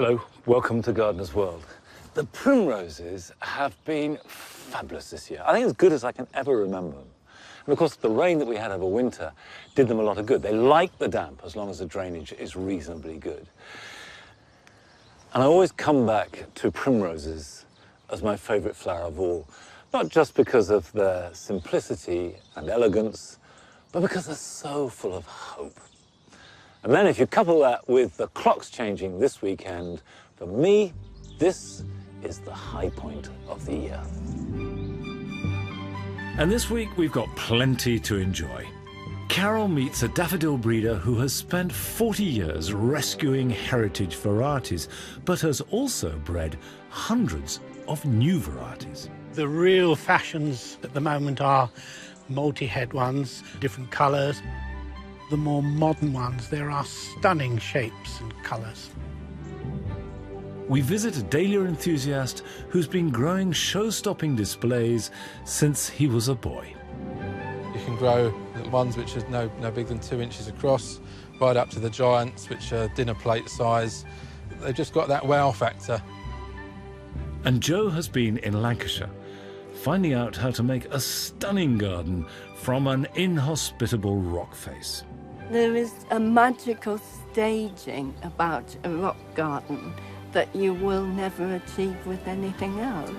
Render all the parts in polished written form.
Hello, welcome to Gardener's World. The primroses have been fabulous this year. I think as good as I can ever remember them. And of course, the rain that we had over winter did them a lot of good. They like the damp as long as the drainage is reasonably good. And I always come back to primroses as my favourite flower of all, not just because of their simplicity and elegance, but because they're so full of hope. And then if you couple that with the clocks changing this weekend, for me, this is the high point of the year. And this week we've got plenty to enjoy. Carol meets a daffodil breeder who has spent 40 years rescuing heritage varieties, but has also bred hundreds of new varieties. The real fashions at the moment are multi-head ones, different colours. The more modern ones, there are stunning shapes and colours. We visit a dahlia enthusiast who's been growing show-stopping displays since he was a boy. You can grow the ones which are no bigger than 2 inches across, right up to the giants, which are dinner plate size. They've just got that wow factor. And Joe has been in Lancashire, finding out how to make a stunning garden from an inhospitable rock face. There is a magical staging about a rock garden that you will never achieve with anything else.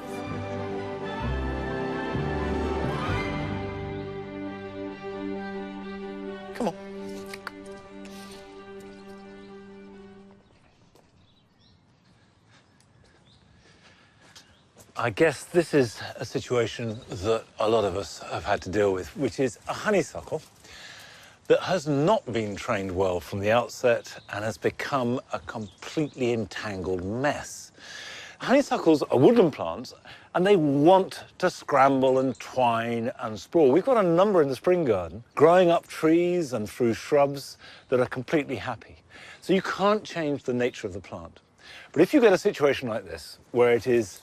Come on. I guess this is a situation that a lot of us have had to deal with, which is a honeysuckle that has not been trained well from the outset and has become a completely entangled mess. Honeysuckles are woodland plants and they want to scramble and twine and sprawl. We've got a number in the spring garden, growing up trees and through shrubs that are completely happy. So you can't change the nature of the plant. But if you get a situation like this, where it is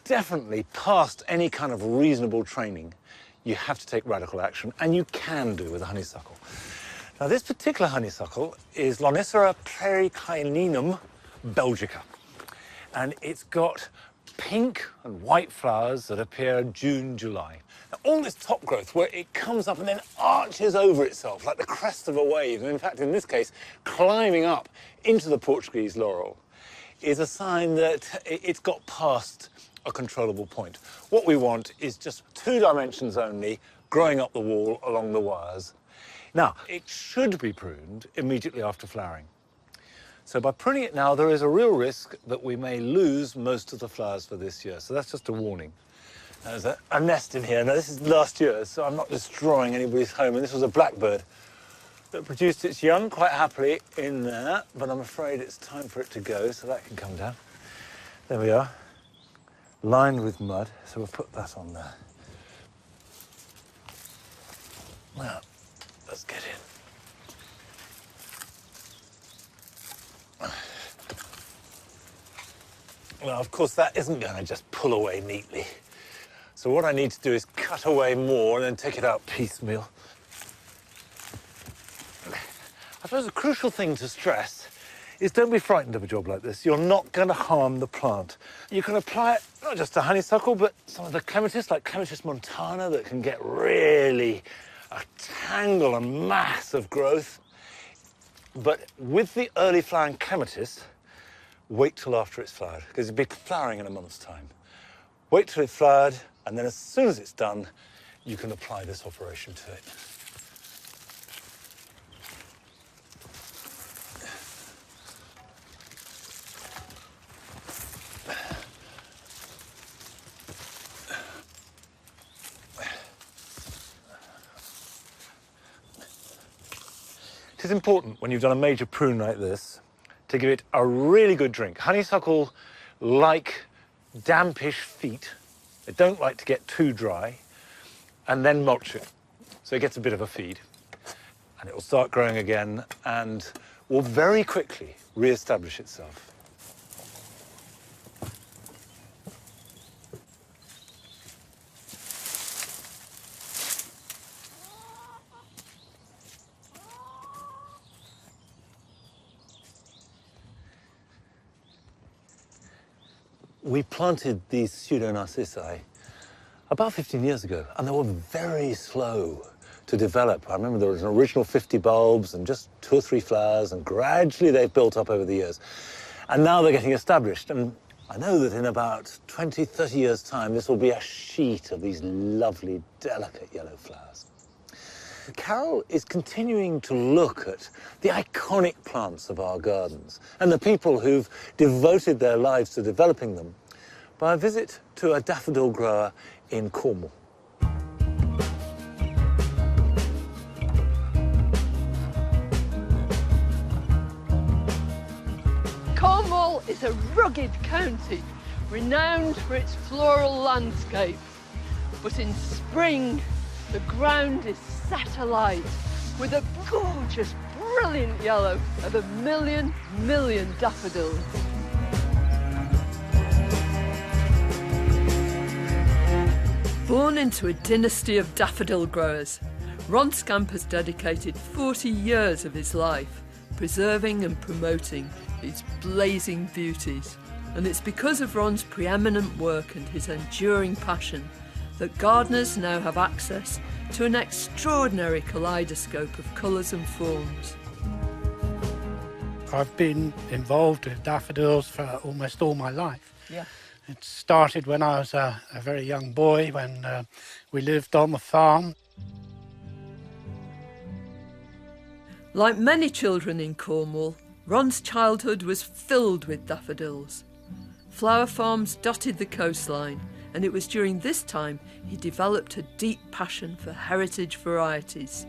definitely past any kind of reasonable training, you have to take radical action, and you can do with a honeysuckle. Now, this particular honeysuckle is Lonicera periclininum belgica, and it's got pink and white flowers that appear June, July. Now, all this top growth, where it comes up and then arches over itself like the crest of a wave, and in fact, in this case, climbing up into the Portuguese laurel, is a sign that it's got past a controllable point. What we want is just 2 dimensions only, growing up the wall along the wires. Now, it should be pruned immediately after flowering. So by pruning it now, there is a real risk that we may lose most of the flowers for this year. So that's just a warning. There's a nest in here. Now, this is last year's, so I'm not destroying anybody's home. And this was a blackbird that produced its young quite happily in there, but I'm afraid it's time for it to go, so that can come down. There we are. Lined with mud, so we'll put that on there. Now, let's get in. Well, of course, that isn't going to just pull away neatly. So what I need to do is cut away more and then take it out piecemeal. I suppose the crucial thing to stress is don't be frightened of a job like this. You're not going to harm the plant. You can apply it not just to honeysuckle, but some of the clematis, like Clematis montana, that can get really a tangle and mass of growth. But with the early flowering clematis, wait till after it's flowered, because it'll be flowering in a month's time. Wait till it's flowered, and then as soon as it's done, you can apply this operation to it. It is important when you've done a major prune like this to give it a really good drink. Honeysuckle like dampish feet. They don't like to get too dry, and then mulch it so it gets a bit of a feed, and it will start growing again and will very quickly re-establish itself. we planted these pseudo-narcissi about 15 years ago, and they were very slow to develop. I remember there was an original 50 bulbs and just 2 or 3 flowers, and gradually they've built up over the years. And now they're getting established, and I know that in about 20, 30 years' time, this will be a sheet of these lovely, delicate yellow flowers. Carol is continuing to look at the iconic plants of our gardens and the people who've devoted their lives to developing them by a visit to a daffodil grower in Cornwall. Cornwall is a rugged county, renowned for its floral landscape. But in spring, the ground is set alight with a gorgeous, brilliant yellow of a million daffodils. Born into a dynasty of daffodil growers, Ron Scamp has dedicated 40 years of his life preserving and promoting these blazing beauties. And it's because of Ron's preeminent work and his enduring passion that gardeners now have access to an extraordinary kaleidoscope of colours and forms. I've been involved with daffodils for almost all my life. Yeah. It started when I was a very young boy, when we lived on the farm. Like many children in Cornwall, Ron's childhood was filled with daffodils. Flower farms dotted the coastline, and it was during this time he developed a deep passion for heritage varieties.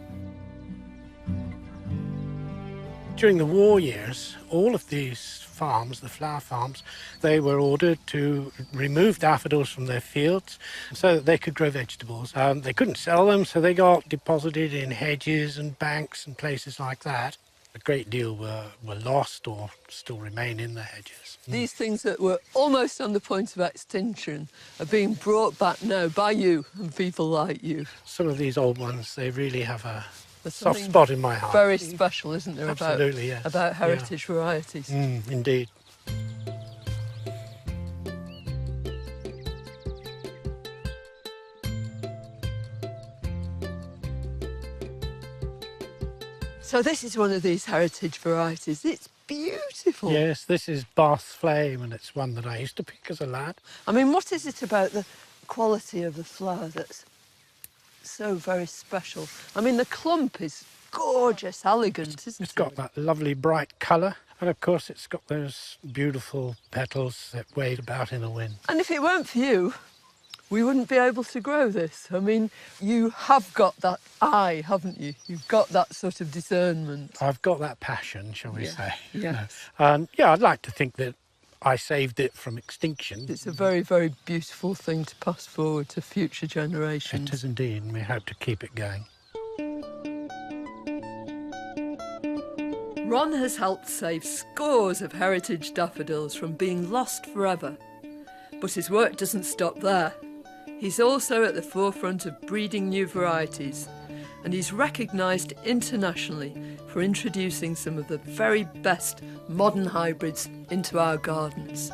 During the war years, all of these farms, the flower farms, they were ordered to remove daffodils from their fields so that they could grow vegetables. They couldn't sell them, so they got deposited in hedges and banks and places like that. A great deal were lost or still remain in the hedges. These things that were almost on the point of extinction are being brought back now by you and people like you. Some of these old ones, they really have a There's soft something spot in my heart. very special, isn't there, Absolutely, yes. about heritage varieties? Indeed. So this is one of these heritage varieties. It's beautiful. Yes, this is Bath's Flame, and it's one that I used to pick as a lad. I mean, what is it about the quality of the flower that's so very special? I mean, the clump is gorgeous, elegant, isn't it? It's got that lovely bright colour, and of course it's got those beautiful petals that wave about in the wind. And if it weren't for you, we wouldn't be able to grow this. I mean, you have got that eye, haven't you? You've got that sort of discernment. I've got that passion, shall we say. Yeah. And yeah, I'd like to think that I saved it from extinction. It's a very, very beautiful thing to pass forward to future generations. It is indeed, and we hope to keep it going. Ron has helped save scores of heritage daffodils from being lost forever. But his work doesn't stop there. He's also at the forefront of breeding new varieties, and he's recognised internationally for introducing some of the very best modern hybrids into our gardens.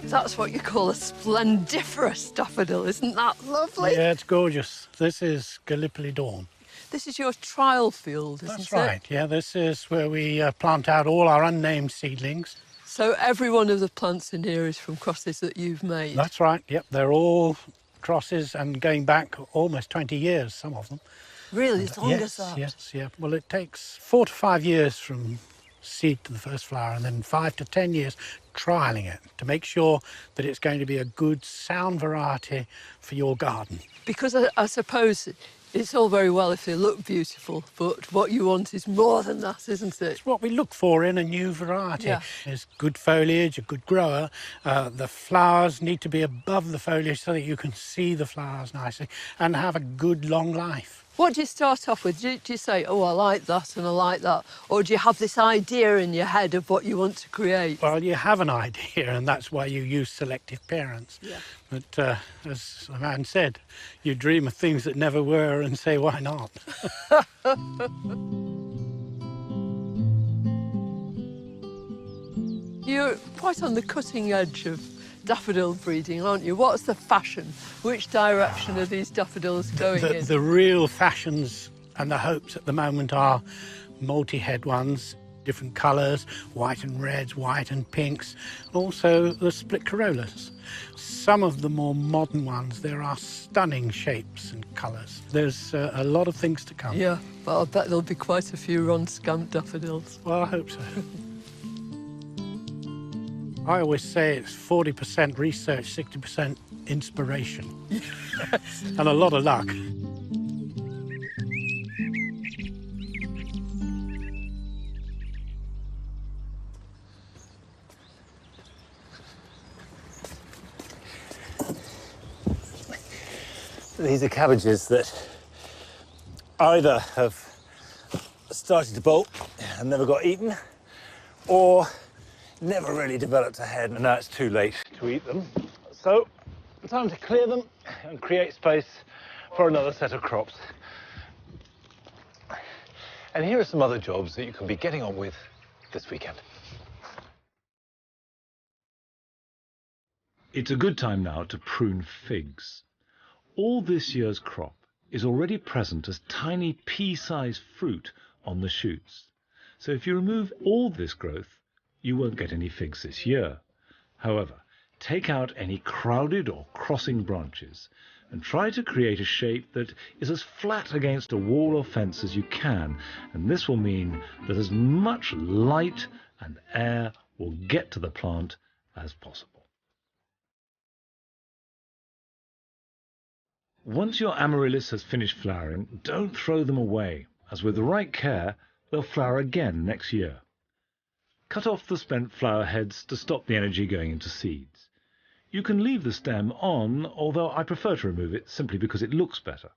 That's what you call a splendiferous daffodil, isn't that lovely? Yeah, it's gorgeous. This is Gallipoli Dawn. This is your trial field, isn't it? That's right, yeah. This is where we plant out all our unnamed seedlings. So every one of the plants in here is from crosses that you've made? That's right, yep. They're all crosses and going back almost 20 years, some of them. Really, as long as that? Yes, yeah. Well, it takes 4 to 5 years from seed to the first flower, and then 5 to 10 years trialling it to make sure that it's going to be a good, sound variety for your garden. Because I suppose it's all very well if they look beautiful, but what you want is more than that, isn't it? It's what we look for in a new variety. Yeah. Is good foliage, a good grower. The flowers need to be above the foliage so that you can see the flowers nicely and have a good long life. What do you start off with? Do you say, oh, I like that and I like that? Or do you have this idea in your head of what you want to create? Well, you have an idea, and that's why you use selective parents. Yeah. But as the man said, you dream of things that never were and say, why not? You're quite on the cutting edge of daffodil breeding, aren't you? What's the fashion? Which direction are these daffodils going in? The real fashions and the hopes at the moment are multi-head ones, different colours, white and reds, white and pinks, also the split corollas. Some of the more modern ones, there are stunning shapes and colours. There's a lot of things to come. Yeah, but I'll bet there'll be quite a few Ron Scamp daffodils. Well, I hope so. I always say it's 40% research, 60% inspiration. Yes. And a lot of luck. These are cabbages that either have started to bolt and never got eaten, or never really developed a head, and now it's too late to eat them. So, time to clear them and create space for another set of crops. And here are some other jobs that you can be getting on with this weekend. It's a good time now to prune figs. All this year's crop is already present as tiny pea-sized fruit on the shoots. So if you remove all this growth, you won't get any figs this year. However, take out any crowded or crossing branches and try to create a shape that is as flat against a wall or fence as you can, and this will mean that as much light and air will get to the plant as possible. Once your amaryllis has finished flowering, don't throw them away, as with the right care, they'll flower again next year. Cut off the spent flower heads to stop the energy going into seeds. You can leave the stem on, although I prefer to remove it simply because it looks better.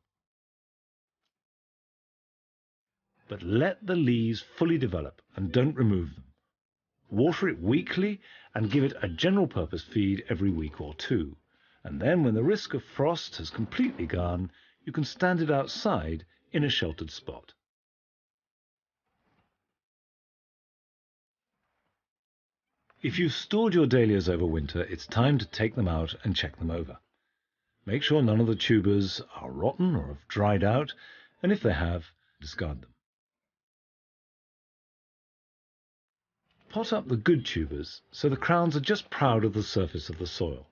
But let the leaves fully develop and don't remove them. Water it weekly and give it a general purpose feed every week or two. And then when the risk of frost has completely gone, you can stand it outside in a sheltered spot. If you've stored your dahlias over winter, it's time to take them out and check them over. Make sure none of the tubers are rotten or have dried out, and if they have, discard them. Pot up the good tubers so the crowns are just proud of the surface of the soil.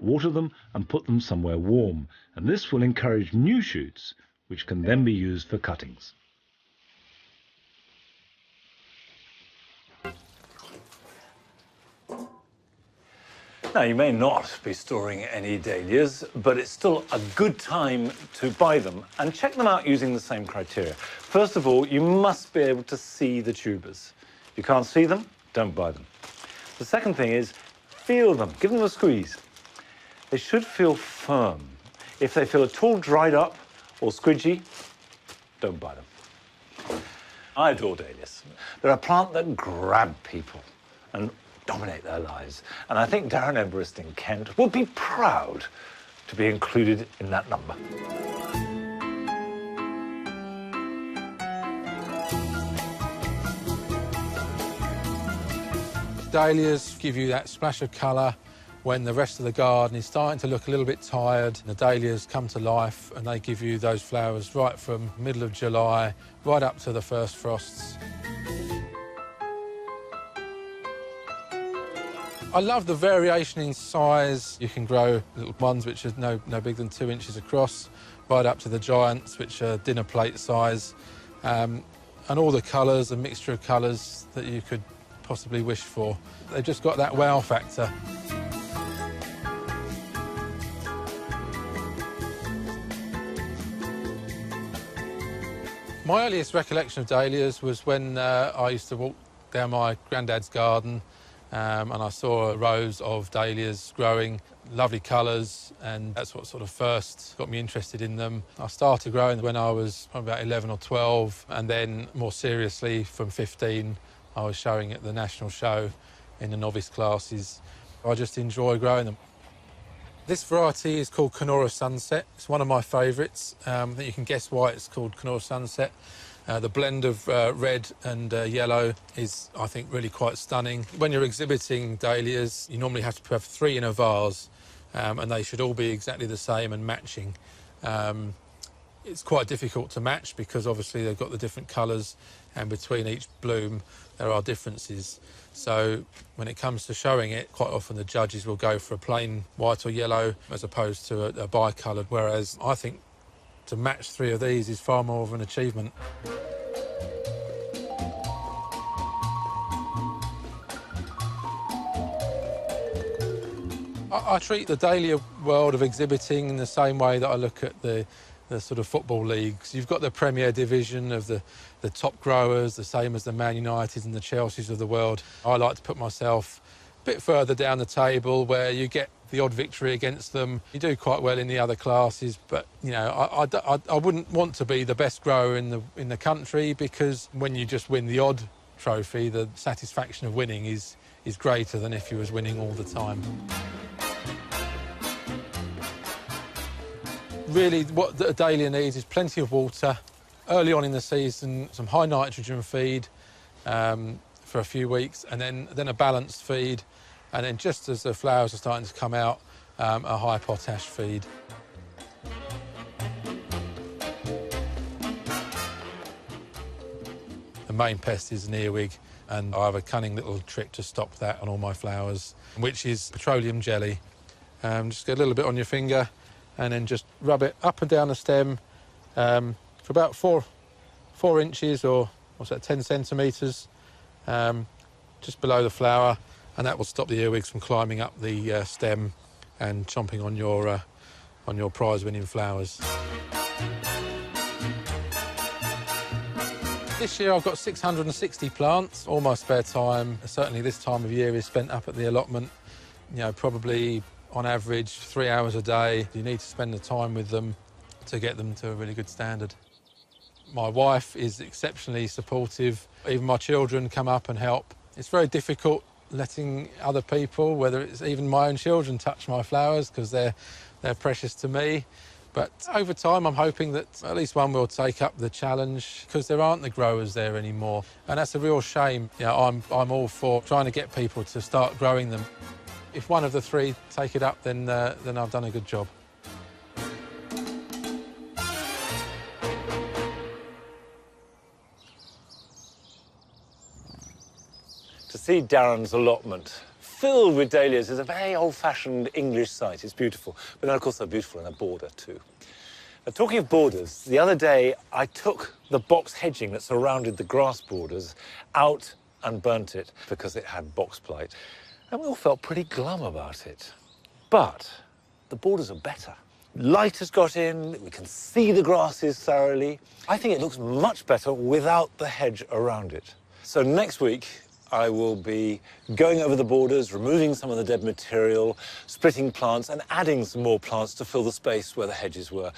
Water them and put them somewhere warm, and this will encourage new shoots, which can then be used for cuttings. Now, you may not be storing any dahlias, but it's still a good time to buy them and check them out using the same criteria. First of all, you must be able to see the tubers. If you can't see them, don't buy them. The second thing is feel them, give them a squeeze. They should feel firm. If they feel at all dried up or squidgy, don't buy them. I adore dahlias. They're a plant that grab people and dominate their lives. And I think Darren Everest in Kent would be proud to be included in that number. Dahlias give you that splash of colour when the rest of the garden is starting to look a little bit tired. The dahlias come to life and they give you those flowers right from middle of July right up to the first frosts. I love the variation in size. You can grow little ones which are no bigger than 2 inches across, right up to the giants which are dinner plate size, and all the colours, a mixture of colours that you could possibly wish for. They've just got that wow factor. My earliest recollection of dahlias was when I used to walk down my granddad's garden and I saw rows of dahlias growing, lovely colours, and that's what sort of first got me interested in them. I started growing when I was probably about 11 or 12, and then more seriously from 15 I was showing at the national show in the novice classes. I just enjoy growing them. This variety is called Kenora Sunset. It's one of my favourites. I think you can guess why it's called Kenora Sunset. The blend of red and yellow is, I think, really quite stunning. When you're exhibiting dahlias, you normally have to have 3 in a vase, and they should all be exactly the same and matching. It's quite difficult to match because obviously they've got the different colours, and between each bloom there are differences. So when it comes to showing it, quite often the judges will go for a plain white or yellow as opposed to a bicoloured, whereas I think to match 3 of these is far more of an achievement. I treat the dahlia world of exhibiting in the same way that I look at the sort of football leagues. You've got the Premier Division of the top growers, the same as the Man Uniteds and the Chelseas of the world. I like to put myself a bit further down the table where you get the odd victory against them. You do quite well in the other classes, but you know, I wouldn't want to be the best grower in the country, because when you just win the odd trophy, the satisfaction of winning is greater than if you was winning all the time. Really, what a dahlia needs is plenty of water. Early on in the season, some high nitrogen feed for a few weeks, and then a balanced feed, and then just as the flowers are starting to come out, a high potash feed. The main pest is an earwig, and I have a cunning little trick to stop that on all my flowers, which is petroleum jelly. Just get a little bit on your finger, and then just rub it up and down the stem for about 4 inches, or what's that, 10 centimetres, just below the flower, and that will stop the earwigs from climbing up the stem and chomping on your prize-winning flowers. This year I've got 660 plants. All my spare time, certainly this time of year, is spent up at the allotment. You know, probably on average 3 hours a day. You need to spend the time with them to get them to a really good standard. My wife is exceptionally supportive. Even my children come up and help. It's very difficult letting other people, whether it's even my own children, touch my flowers, because they're precious to me. But over time, I'm hoping that at least one will take up the challenge, because there aren't the growers there anymore, and that's a real shame. You know, I'm all for trying to get people to start growing them. If one of the 3 take it up, then I've done a good job. To see Darren's allotment filled with dahlias is a very old-fashioned English sight. It's beautiful, but then of course they're beautiful in a border too. Now, talking of borders, the other day I took the box hedging that surrounded the grass borders out and burnt it because it had box blight. And we all felt pretty glum about it. But the borders are better. Light has got in, we can see the grasses thoroughly. I think it looks much better without the hedge around it. So next week, I will be going over the borders, removing some of the dead material, splitting plants and adding some more plants to fill the space where the hedges were.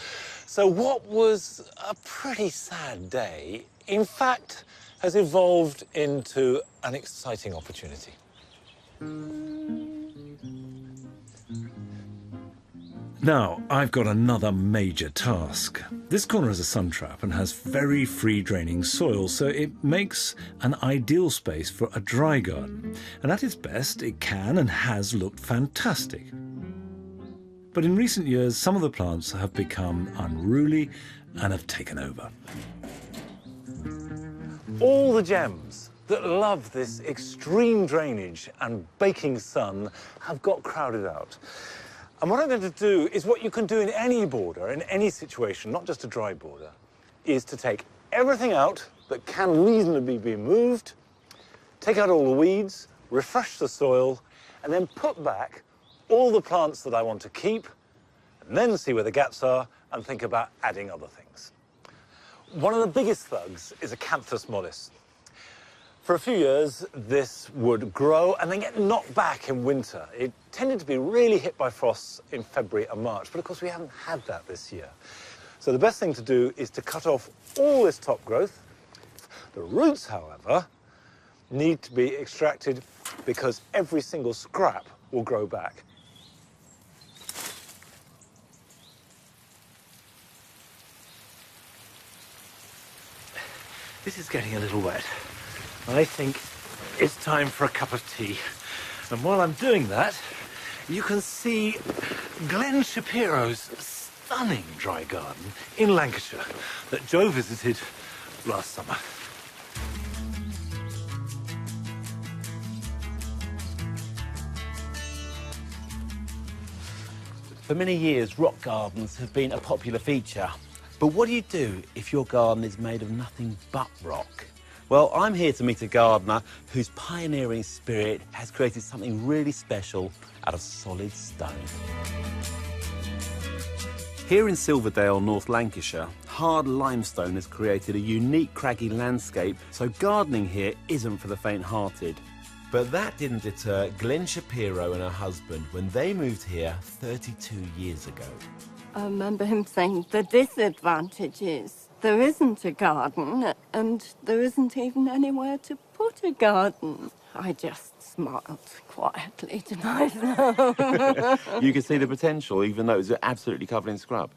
So what was a pretty sad day, in fact, has evolved into an exciting opportunity. Now, I've got another major task. This corner is a sun trap and has very free-draining soil, so it makes an ideal space for a dry garden. And at its best, it can and has looked fantastic. But in recent years, some of the plants have become unruly and have taken over. All the gems that love this extreme drainage and baking sun have got crowded out. And what I'm going to do is what you can do in any border, in any situation, not just a dry border, is to take everything out that can reasonably be moved, take out all the weeds, refresh the soil, and then put back all the plants that I want to keep, and then see where the gaps are and think about adding other things. One of the biggest thugs is Acanthus mollis. For a few years, this would grow and then get knocked back in winter. It tended to be really hit by frosts in February and March, but of course we haven't had that this year. So the best thing to do is to cut off all this top growth. The roots, however, need to be extracted because every single scrap will grow back. This is getting a little wet. I think it's time for a cup of tea. And while I'm doing that, you can see Glenn Shapiro's stunning dry garden in Lancashire that Joe visited last summer. For many years, rock gardens have been a popular feature. But what do you do if your garden is made of nothing but rock? Well, I'm here to meet a gardener whose pioneering spirit has created something really special out of solid stone. Here in Silverdale, North Lancashire, hard limestone has created a unique craggy landscape, so gardening here isn't for the faint-hearted. But that didn't deter Glenn Shapiro and her husband when they moved here 32 years ago. I remember him saying the disadvantage is there isn't a garden and there isn't even anywhere to put a garden. I just smiled quietly to myself. You could see the potential, even though it was absolutely covered in scrub.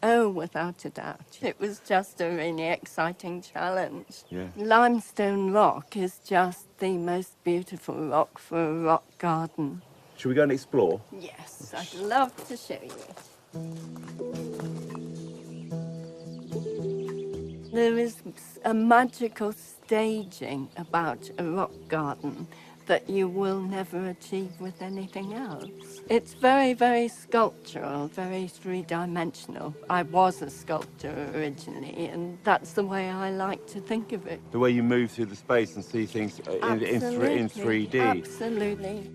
Oh, without a doubt. It was just a really exciting challenge. Yeah. Limestone rock is just the most beautiful rock for a rock garden. Should we go and explore? Yes, I'd love to show you it. There is a magical staging about a rock garden that you will never achieve with anything else. It's very, very sculptural, very three-dimensional. I was a sculptor originally, and that's the way I like to think of it. The way you move through the space and see things in 3D. Absolutely.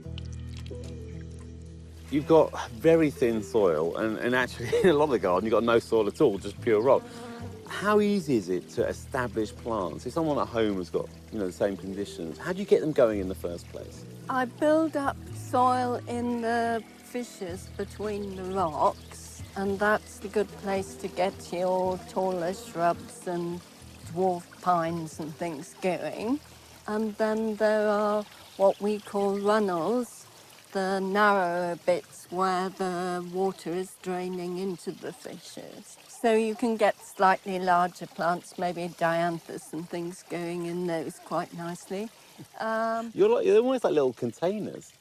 You've got very thin soil, and actually in a lot of the garden you've got no soil at all, just pure rock. How easy is it to establish plants? If someone at home has got, the same conditions, how do you get them going in the first place? I build up soil in the fissures between the rocks, and that's the good place to get your taller shrubs and dwarf pines and things going. And then there are what we call runnels, the narrower bits where the water is draining into the fissures. So you can get slightly larger plants, maybe dianthus and things going in those quite nicely. You're almost like little containers.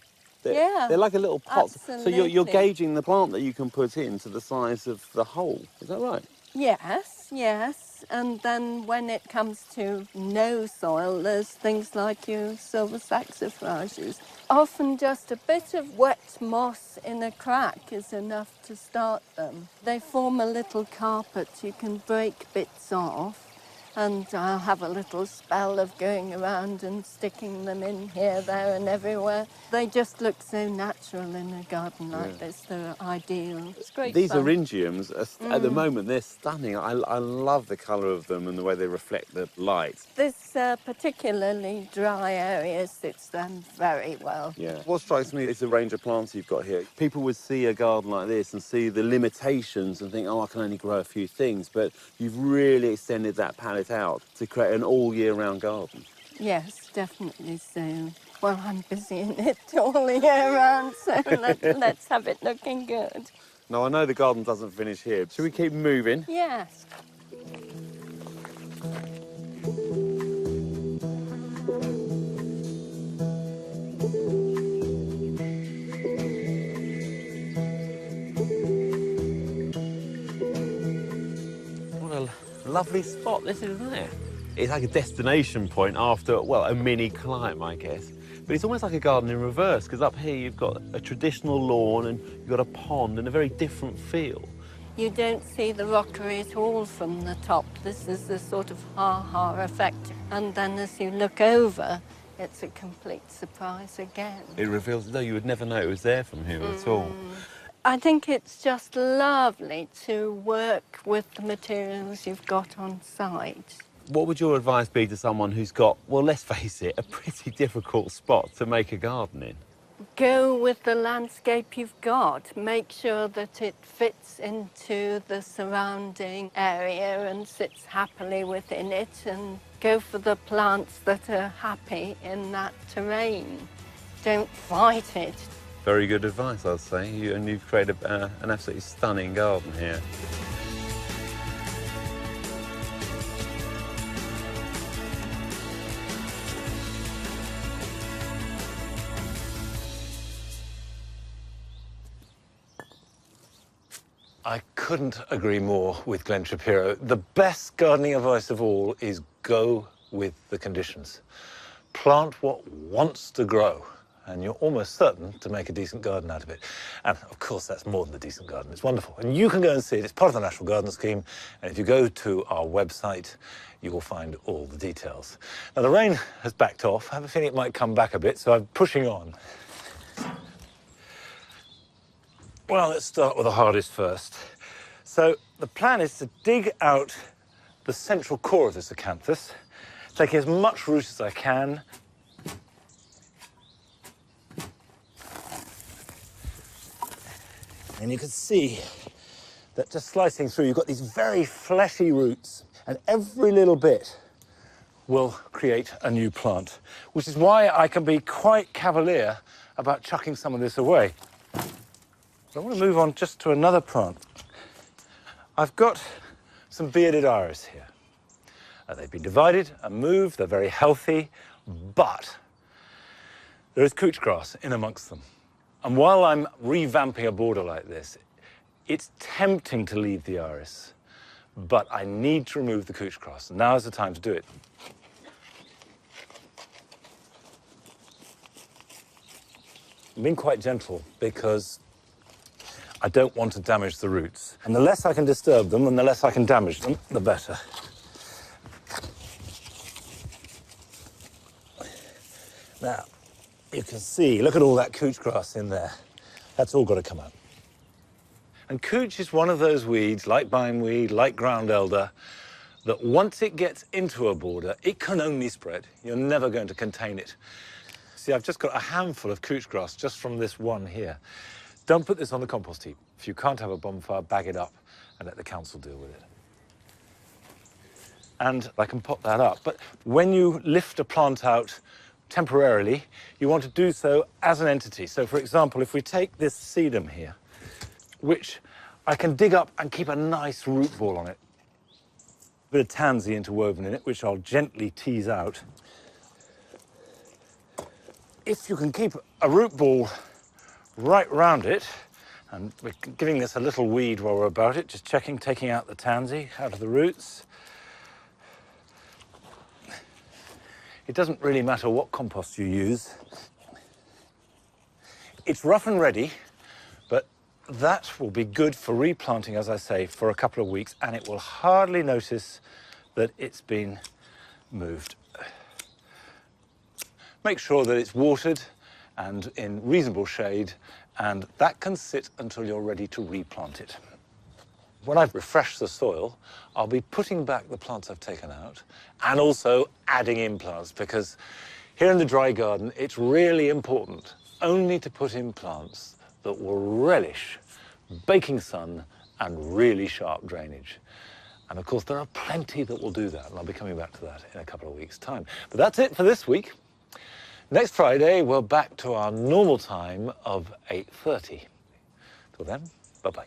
They're like a little pot. Absolutely. So you're gauging the plant that you can put in to the size of the hole. Is that right? Yes, yes. And then when it comes to no soil, there's things like your silver saxifrages. Often just a bit of wet moss in a crack is enough to start them. They form a little carpet. You can break bits off, and I'll have a little spell of going around and sticking them in here, there and everywhere. They just look so natural in a garden like this. They're ideal. It's great These fun. orangiums, at the moment, they're stunning. I love the colour of them and the way they reflect the light. This particularly dry area suits them very well. Yeah. What strikes me is the range of plants you've got here. People would see a garden like this and see the limitations and think, oh, I can only grow a few things, but you've really extended that palette out to create an all-year-round garden. Yes, definitely so. Well, I'm busy in it all year round, so let's have it looking good. Now, I know the garden doesn't finish here. Should we keep moving? Yes. What a lovely spot this is, isn't it? It's like a destination point after, well, a mini Klein, I guess. But it's almost like a garden in reverse, because up here you've got a traditional lawn and you've got a pond and a very different feel. You don't see the rockery at all from the top. This is a sort of ha-ha effect. And then as you look over, it's a complete surprise again. It reveals, though, you would never know it was there from here at all. I think it's just lovely to work with the materials you've got on site. What would your advice be to someone who's got, well, let's face it, a pretty difficult spot to make a garden in? Go with the landscape you've got. Make sure that it fits into the surrounding area and sits happily within it, and go for the plants that are happy in that terrain. Don't fight it. Very good advice, I'd say. And you've created an absolutely stunning garden here. I couldn't agree more with Glenn Shapiro. The best gardening advice of all is go with the conditions. Plant what wants to grow, and you're almost certain to make a decent garden out of it. And of course, that's more than a decent garden. It's wonderful. And you can go and see it. It's part of the National Garden Scheme. And if you go to our website, you will find all the details. Now, the rain has backed off. I have a feeling it might come back a bit, so I'm pushing on. Well, let's start with the hardest first. So the plan is to dig out the central core of this acanthus, taking as much root as I can. And you can see that just slicing through, you've got these very fleshy roots, and every little bit will create a new plant, which is why I can be quite cavalier about chucking some of this away. I want to move on just to another plant. I've got some bearded iris here. They've been divided and moved, they're very healthy, but there is couch grass in amongst them. And while I'm revamping a border like this, it's tempting to leave the iris, but I need to remove the couch grass. Now is the time to do it. I'm being quite gentle because I don't want to damage the roots. And the less I can disturb them and the less I can damage them, the better. Now, you can see, look at all that couch grass in there. That's all got to come out. And couch is one of those weeds, like bindweed, like ground elder, that once it gets into a border, it can only spread. You're never going to contain it. See, I've just got a handful of couch grass just from this one here. Don't put this on the compost heap. If you can't have a bonfire, bag it up and let the council deal with it. And I can pop that up. But when you lift a plant out temporarily, you want to do so as an entity. So, for example, if we take this sedum here, which I can dig up and keep a nice root ball on it, a bit of tansy interwoven in it, which I'll gently tease out. If you can keep a root ball right round it, and we're giving this a little weed while we're about it, just checking, taking out the tansy out of the roots. It doesn't really matter what compost you use. It's rough and ready, but that will be good for replanting, as I say, for a couple of weeks, and it will hardly notice that it's been moved. Make sure that it's watered and in reasonable shade, and that can sit until you're ready to replant it. When I've refreshed the soil, I'll be putting back the plants I've taken out and also adding in plants, because here in the dry garden, it's really important only to put in plants that will relish baking sun and really sharp drainage. And of course, there are plenty that will do that, and I'll be coming back to that in a couple of weeks' time. But that's it for this week. Next Friday, we're back to our normal time of 8:30. Till then, bye-bye.